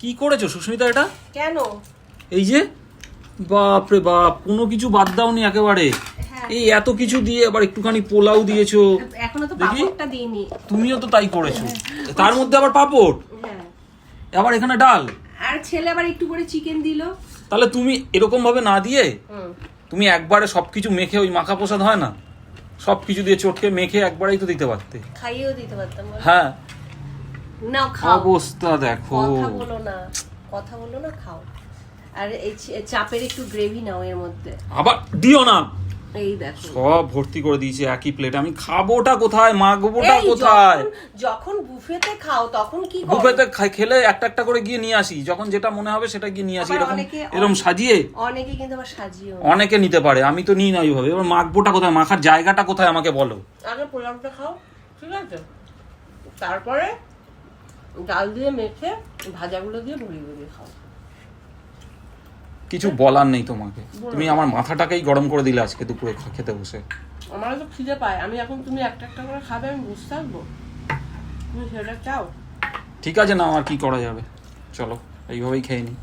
কি করেছো সুস্মিতা এটা? কেন? এই যে বাপ রে বাপ, কোনো কিছু বাদ দাওনি একেবারে। হ্যাঁ। এই এত কিছু দিয়ে আবার একটুখানি পোলাও দিয়েছো। এখনো তো দেখি। পাপড়টা দিইনি। তুমিও তো তাই করেছো, তার মধ্যে আবার পাপড়, হ্যাঁ। আবার এখানে ডাল। আর ছেলে আবার একটু করে চিকেন দিল। তাহলে তুমি এরকম ভাবে না দিয়ে হুম। তুমি একবারে সবকিছু মেখে, ওই মাখা প্রসাদ হয় না, সবকিছু দিয়ে চটকে মেখে একবারেই তো দিতে পারতে। খাইয়েও দিতে পারতাম বলো। হ্যাঁ, নাও খাও। অবস্থা দেখো। কথা বলো না, কথা বলো না, খাও। আর এই চাপের একটু গ্রেভি নাও এর মধ্যে। আবার দিও না, এই দেখো সব ভর্তি করে দিয়েছে একই প্লেটে। আমি খাবোটা কোথায়, মাখবোটা এই কোথায়? যখন বুফেতে খাও তখন কি করো? বুফেতে খেলে একটা একটা করে গিয়ে নিয়ে আসি, যখন যেটা মনে হবে সেটা গিয়ে নিয়ে আসি। আবার এরকম অনেকে এরকম সাজিয়ে অনেকে কিন্তু আবার সাজিয়েও অনেকে নিতে পারে, আমি তো নিই না ওইভাবে। এবার মাখবোটা কোথায়, মাখার জায়গাটা কোথায় আমাকে বলো। আগে পোলাওটা খাও, ঠিক আছে, তারপরে ডাল দিয়ে মেখে ভাজাগুলো দিয়ে ভরিয়ে ভরিয়ে খাও। কিছু বলার নেই তোমাকে, তুমি আমার মাথাটাকেই গরম করে দিলে আজকে দুপুরে খেতে বসে। আমার তো খিদে পায়, আমি এখন তুমি একটা একটা করে খাবে, আমি বুঝতে থাকবো? তুমি সেটা চাও? ঠিক আছে না, আমার কি করা যাবে, চলো এইভাবেই খেয়ে নিই।